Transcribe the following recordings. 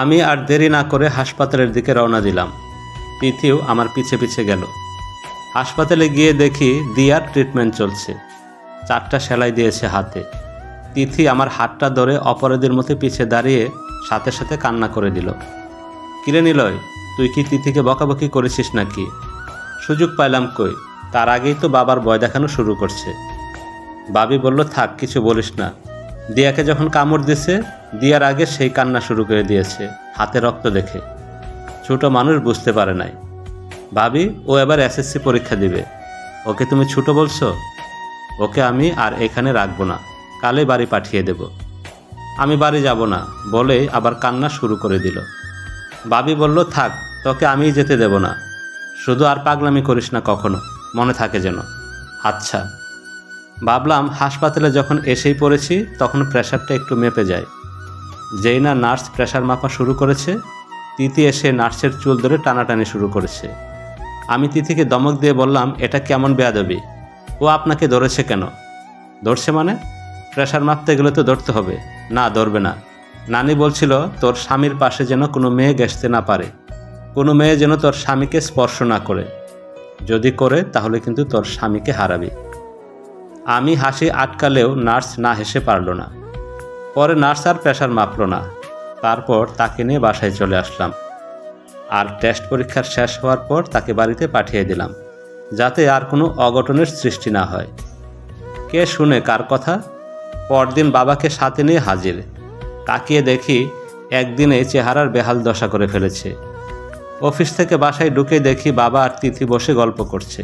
আমি আর দেরি না করে হাসপাতালের দিকে রওনা দিলাম। তিথিও আমার পিছে পিছে গেল। হাসপাতালে গিয়ে দেখি দিয়ার ট্রিটমেন্ট চলছে। 4টা সেলাই দিয়েছে হাতে। তিথি আমার হাতটা ধরে অপরাধীর মতো পিছে দাঁড়িয়ে সাথে সাথে কান্না করে দিল। কিরে নিলয়, তুই কি তিথিকে বকাবকি করেছিস নাকি? সুযোগ পাইলাম কই, তার আগেই তো বাবার ভয় দেখানো শুরু করছে। বাবি বলল, থাক কিছু বলিস না। দিয়াকে যখন কামড় দিছে, দিয়ার আগে সেই কান্না শুরু করে দিয়েছে হাতে রক্ত দেখে। ছোট মানুষ বুঝতে পারে নাই। ভাবি, ও এবার এসএসসি পরীক্ষা দিবে, ওকে তুমি ছোট বলছো? ওকে আমি আর এখানে রাখবো না, কালই বাড়ি পাঠিয়ে দেব। আমি বাড়ি যাব না বলেই আবার কান্না শুরু করে দিল। ভাবি বলল, থাক, তোকে আমিই যেতে দেব না, শুধু আর পাগলামি করিস না কখনো, মনে থাকে যেন। আচ্ছা। ভাবলাম হাসপাতালে যখন এসেই পড়েছি তখন প্রেশারটা একটু মেপে যায়। যেই না নার্স প্রেশার মাপা শুরু করেছে, তিথি এসে নার্সের চুল ধরে টানাটানি শুরু করেছে। আমি তিথিকে ধমক দিয়ে বললাম, এটা কেমন বেয়াদবি? ও আপনাকে ধরেছে কেন? ধরছে মানে? প্রেশার মাপতে গেলে তো ধরতে হবে। না, ধরবে না। নানি বলছিল তোর স্বামীর পাশে যেন কোনো মেয়ে ঘেঁষতে না পারে, কোনো মেয়ে যেন তোর স্বামীকে স্পর্শ না করে। যদি করে তাহলে কিন্তু তোর স্বামীকে হারাবি। আমি হাসি আটকালেও নার্স না হেসে পারল না। পরে নার্স আর প্রেশার মাপল না। তারপর তাকে নিয়ে বাসায় চলে আসলাম। আর টেস্ট পরীক্ষার শেষ হওয়ার পর তাকে বাড়িতে পাঠিয়ে দিলাম, যাতে আর কোনো অঘটনের সৃষ্টি না হয়। কে শুনে কার কথা? পরদিন বাবাকে সাথে নিয়ে হাজির। তাকিয়ে দেখি একদিনে চেহারার বেহাল দশা করে ফেলেছে। অফিস থেকে বাসায় ঢুকে দেখি বাবা আর তিথি বসে গল্প করছে।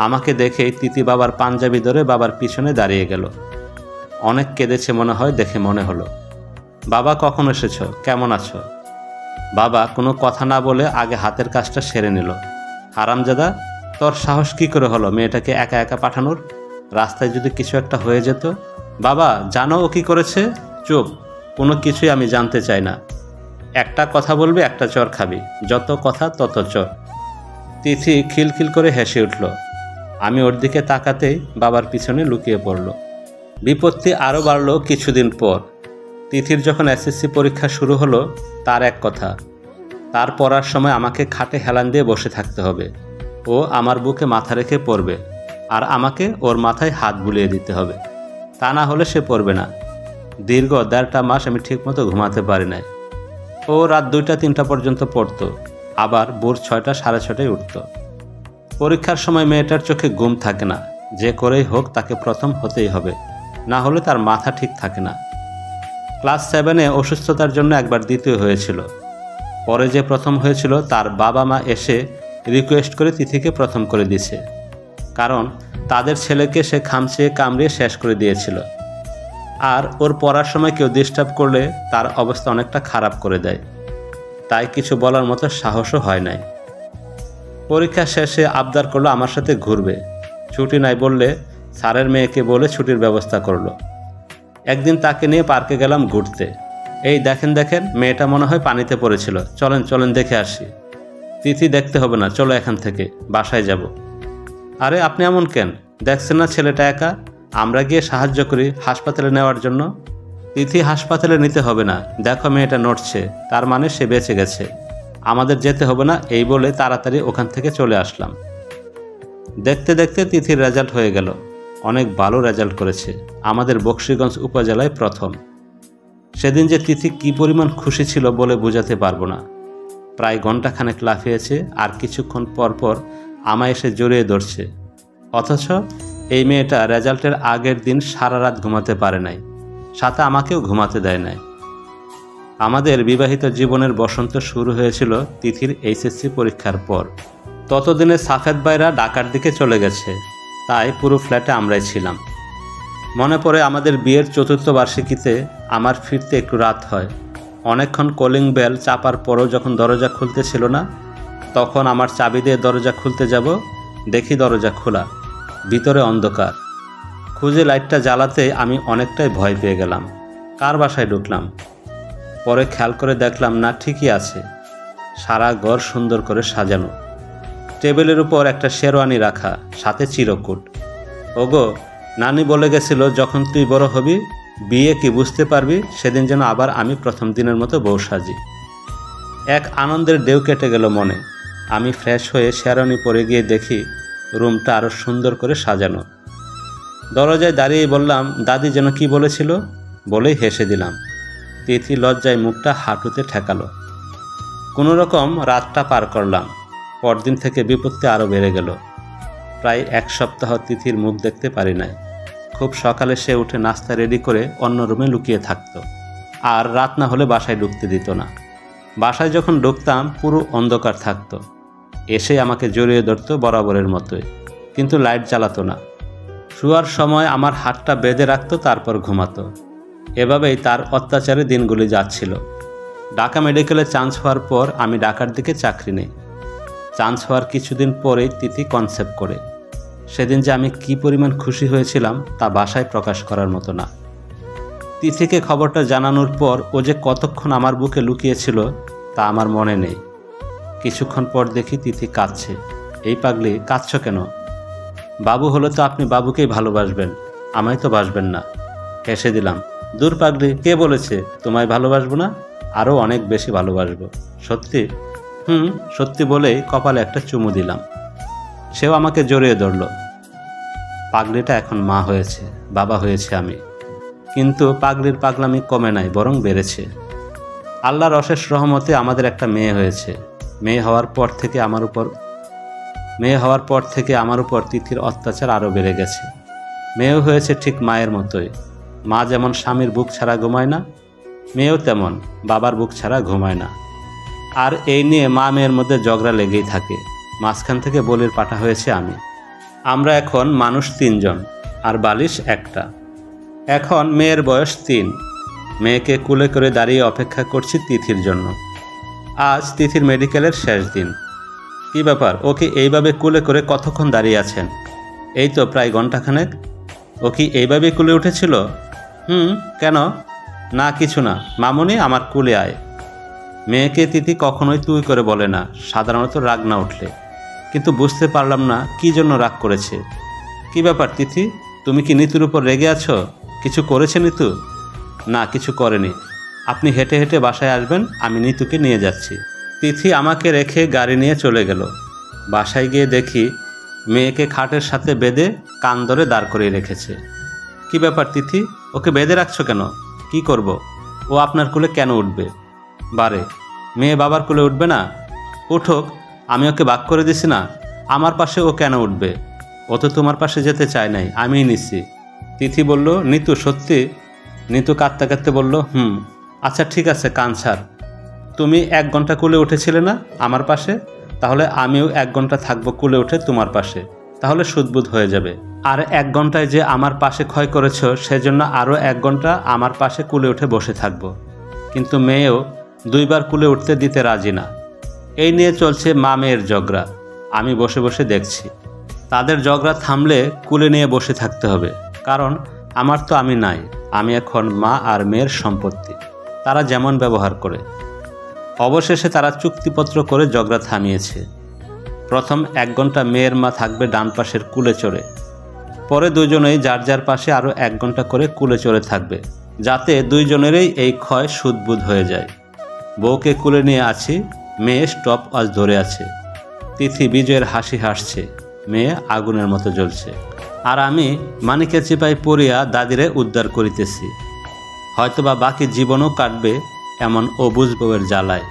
আমাকে দেখেই তিথি বাবার পাঞ্জাবি ধরে বাবার পিছনে দাঁড়িয়ে গেল। অনেক কেঁদেছে মনে হয় দেখে মনে হলো। বাবা, কখন এসেছো? কেমন আছো? বাবা কোনো কথা না বলে আগে হাতের কাজটা সেরে নিল। হারামজাদা, তোর সাহস কী করে হলো মেয়েটাকে একা একা পাঠানোর? রাস্তায় যদি কিছু একটা হয়ে যেত? বাবা, জানো ও কী করেছে? চুপ, কোনো কিছুই আমি জানতে চাই না। একটা কথা বলবি, একটা চর খাবি, যত কথা তত চর। তিথি খিলখিল করে হেসে উঠল। আমি ওর দিকে তাকাতেই বাবার পিছনে লুকিয়ে পড়ল। বিপত্তি আরও বাড়ল কিছুদিন পর। তিথির যখন এসএসসি পরীক্ষা শুরু হলো, তার এক কথা, তার পড়ার সময় আমাকে খাটে হেলান দিয়ে বসে থাকতে হবে। ও আমার বুকে মাথা রেখে পড়বে, আর আমাকে ওর মাথায় হাত বুলিয়ে দিতে হবে, তা না হলে সে পড়বে না। দীর্ঘ 1.5 মাস আমি ঠিকমতো ঘুমাতে পারি নাই। ও রাত 2টা-3টা পর্যন্ত পড়তো, আবার ভোর 6টা, 6:30টায় উঠত। পরীক্ষার সময় মেয়েটার চোখে ঘুম থাকে না। যে করেই হোক তাকে প্রথম হতেই হবে, না হলে তার মাথা ঠিক থাকে না। ক্লাস 7-এ অসুস্থতার জন্য একবার দ্বিতীয় হয়েছিল। পরে যে প্রথম হয়েছিল তার বাবা মা এসে রিকোয়েস্ট করে তিথিকে প্রথম করে দিয়েছে, কারণ তাদের ছেলেকে সে খামচিয়ে কামড়িয়ে শেষ করে দিয়েছিল। আর ওর পড়ার সময় কেউ ডিস্টার্ব করলে তার অবস্থা অনেকটা খারাপ করে দেয়, তাই কিছু বলার মতো সাহসও হয় নাই। পরীক্ষা শেষে আবদার করলো আমার সাথে ঘুরবে। ছুটি নাই বললে স্যারের মেয়েকে বলে ছুটির ব্যবস্থা করলো। একদিন তাকে নিয়ে পার্কে গেলাম ঘুরতে। এই দেখেন দেখেন, মেয়েটা মনে হয় পানিতে পড়েছিল, চলেন চলেন দেখে আসি। তিথি, দেখতে হবে না, চলো এখান থেকে, বাসায় যাব। আরে আপনি এমন কেন? দেখছেন না ছেলেটা একা, আমরা গিয়ে সাহায্য করি হাসপাতালে নেওয়ার জন্য। তিথি, হাসপাতালে নিতে হবে না, দেখো মেয়েটা নড়ছে, তার মানে সে বেঁচে গেছে, আমাদের যেতে হবে না। এই বলে তাড়াতাড়ি ওখান থেকে চলে আসলাম। দেখতে দেখতে তিথির রেজাল্ট হয়ে গেল। অনেক ভালো রেজাল্ট করেছে, আমাদের বকশীগঞ্জ উপজেলায় প্রথম। সেদিন যে তিথি কী পরিমাণ খুশি ছিল বলে বোঝাতে পারবো না। প্রায় ঘণ্টাখানেক লাফিয়েছে, আর কিছুক্ষণ পর পর আমায় এসে জড়িয়ে ধরছে। অথচ এই মেয়েটা রেজাল্টের আগের দিন সারা রাত ঘুমাতে পারে নাই, সাথে আমাকেও ঘুমাতে দেয় নাই। আমাদের বিবাহিত জীবনের বসন্ত শুরু হয়েছিল তিথির এইচএসসি পরীক্ষার পর। ততদিনে সাফেদ ভাইরা ঢাকার দিকে চলে গেছে, তাই পুরো ফ্ল্যাটে আমরাই ছিলাম। মনে পড়ে আমাদের বিয়ের 4র্থ বার্ষিকীতে আমার ফিরতে একটু রাত হয়। অনেকক্ষণ কলিং বেল চাপার পরও যখন দরজা খুলতেছিল না, তখন আমার চাবি দিয়ে দরজা খুলতে যাব, দেখি দরজা খোলা, ভিতরে অন্ধকার। খুঁজে লাইটটা জ্বালাতে আমি অনেকটাই ভয় পেয়ে গেলাম। কার বাসায় ঢুকলাম? পরে খেয়াল করে দেখলাম না, ঠিকই আছে, সারা ঘর সুন্দর করে সাজানো। টেবিলের উপর একটা শেরওয়ানি রাখা, সাথে চিরকুট। ওগো, নানি বলে গেছিল যখন তুই বড় হবি, বিয়ে কি বুঝতে পারবি, সেদিন যেন আবার আমি প্রথম দিনের মতো বউ সাজি। এক আনন্দের ঢেউ কেটে গেল মনে। আমি ফ্রেশ হয়ে শেরওয়ানি পরে গিয়ে দেখি রুমটা আরও সুন্দর করে সাজানো। দরজায় দাঁড়িয়ে বললাম, দাদি যেন কি বলেছিল, বলেই হেসে দিলাম। তিথি লজ্জায় মুখটা হাঁটুতে ঠেকালো। কোনো রকম রাতটা পার করলাম। পরদিন থেকে বিপত্তি আরও বেড়ে গেল। প্রায় 1 সপ্তাহ তিথির মুখ দেখতে পারি নাই। খুব সকালে সে উঠে নাস্তা রেডি করে অন্য রুমে লুকিয়ে থাকতো, আর রাত না হলে বাসায় ঢুকতে দিত না। বাসায় যখন ঢুকতাম পুরো অন্ধকার থাকতো। এসে আমাকে জড়িয়ে ধরত বরাবরের মতোই, কিন্তু লাইট জ্বালাতো না। শোয়ার সময় আমার হাতটা বেঁধে রাখতো, তারপর ঘুমাতো। এভাবেই তার অত্যাচারে দিনগুলি যাচ্ছিল। ঢাকা মেডিকেলে চান্স হওয়ার পর আমি ঢাকার দিকে চাকরি নেই। চান্স হওয়ার কিছুদিন পরেই তিথি কনসেপ্ট করে। সেদিন যে আমি কি পরিমাণ খুশি হয়েছিলাম তা ভাষায় প্রকাশ করার মতো না। তিথিকে খবরটা জানানোর পর ও যে কতক্ষণ আমার বুকে লুকিয়েছিল তা আমার মনে নেই। কিছুক্ষণ পর দেখি তিথি কাঁদছে। এই পাগলি, কাঁদছ কেন? বাবু হলে তো আপনি বাবুকেই ভালোবাসবেন, আমায় তো বাসবেন না। হেসে দিলাম। দূর পাগলি, কে বলেছে তোমায় ভালোবাসবো না? আরও অনেক বেশি ভালোবাসবো। সত্যি? সত্যি বলেই কপালে একটা চুমু দিলাম। সেও আমাকে জড়িয়ে ধরল। পাগলিটা এখন মা হয়েছে, বাবা হয়েছে আমি। কিন্তু পাগলির পাগলামি কমে নাই, বরং বেড়েছে। আল্লাহর অশেষ রহমতে আমাদের একটা মেয়ে হয়েছে। মেয়ে হওয়ার পর থেকে আমার উপর তিথির অত্যাচার আরও বেড়ে গেছে। মেয়েও হয়েছে ঠিক মায়ের মতোই। মা যেমন স্বামীর বুক ছাড়া ঘুমায় না, মেয়েও তেমন বাবার বুক ছাড়া ঘুমায় না। আর এই নিয়ে মা মেয়ের মধ্যে ঝগড়া লেগেই থাকে। মাঝখান থেকে বলির পাঠা হয়েছে আমি। আমরা এখন মানুষ 3 জন, আর বালিশ একটা। এখন মেয়ের বয়স 3। মেয়েকে কুলে করে দাঁড়িয়ে অপেক্ষা করছি তিথির জন্য। আজ তিথির মেডিকেলের শেষ দিন। কি ব্যাপার, ওকে এইভাবে কুলে করে কতক্ষণ দাঁড়িয়ে আছেন? এই তো প্রায় ঘন্টাখানেক। ও কি এইভাবেই কুলে উঠেছিল? কেন? না কিছু না, মামুনি আমার কুলে আয়। মেয়েকে তিথি কখনোই তুই করে বলে না, সাধারণত রাগ না উঠলে। কিন্তু বুঝতে পারলাম না কি জন্য রাগ করেছে। কি ব্যাপার তিথি, তুমি কি নিতুর উপর রেগে আছো? কিছু করেছে নিতু? না, কিছু করেনি। আপনি হেঁটে হেঁটে বাসায় আসবেন, আমি নিতুকে নিয়ে যাচ্ছি। তিথি আমাকে রেখে গাড়ি নিয়ে চলে গেল। বাসায় গিয়ে দেখি মেয়েকে খাটের সাথে বেঁধে কান ধরে দাঁড় করিয়ে রেখেছে। কি ব্যাপার তিথি, ওকে বেঁধে রাখছো কেন? কি করব? ও আপনার কোলে কেন উঠবে? বারে, মেয়ে বাবার কোলে উঠবে না? উঠুক, আমি ওকে বাক করে দিছি না। আমার পাশে ও কেন উঠবে? ও তো তোমার পাশে যেতে চায় নাই, আমিই নিছি। তিথি বলল, নিতু সত্যি? নিতু কাঁদতে কাঁদতে বলল, আচ্ছা ঠিক আছে, কান ছাড়। তুমি 1 ঘন্টা কোলে উঠেছিলে না আমার পাশে, তাহলে আমিও 1 ঘন্টা থাকবো কোলে উঠে তোমার পাশে, তাহলে সুদবুদ হয়ে যাবে। আর 1 ঘন্টায় যে আমার পাশে ক্ষয় করেছো, সেজন্য আরও 1 ঘন্টা আমার পাশে কোলে উঠে বসে থাকবো। কিন্তু মেয়েও 2 বার কোলে উঠতে দিতে রাজি না। এই নিয়ে চলছে মা মেয়ের ঝগড়া। আমি বসে বসে দেখছি। তাদের ঝগড়া থামলে কোলে নিয়ে বসে থাকতে হবে, কারণ আমার তো আমি নাই। আমি এখন মা আর মেয়ের সম্পত্তি, তারা যেমন ব্যবহার করে। অবশেষে তারা চুক্তিপত্র করে ঝগড়া থামিয়েছে। প্রথম 1 ঘন্টা মেয়ের মা থাকবে ডান পাশের কুলে চড়ে, পরে দুজনেই যার যার পাশে আরও 1 ঘন্টা করে কুলে চড়ে থাকবে, যাতে দুইজনেরই এই ক্ষয় সুদবুদ হয়ে যায়। বউকে কুলে নিয়ে আছি, মেয়ে স্টপ ওয়াচ ধরে আছে। তিথি বিজয়ের হাসি হাসছে, মেয়ে আগুনের মতো জ্বলছে। আর আমি মানিকের চিপায় পড়িয়া দাদিরে উদ্ধার করিতেছি। হয়তোবা বাকি জীবনও কাটবে এমন অবুঝ বউয়ের জ্বালায়।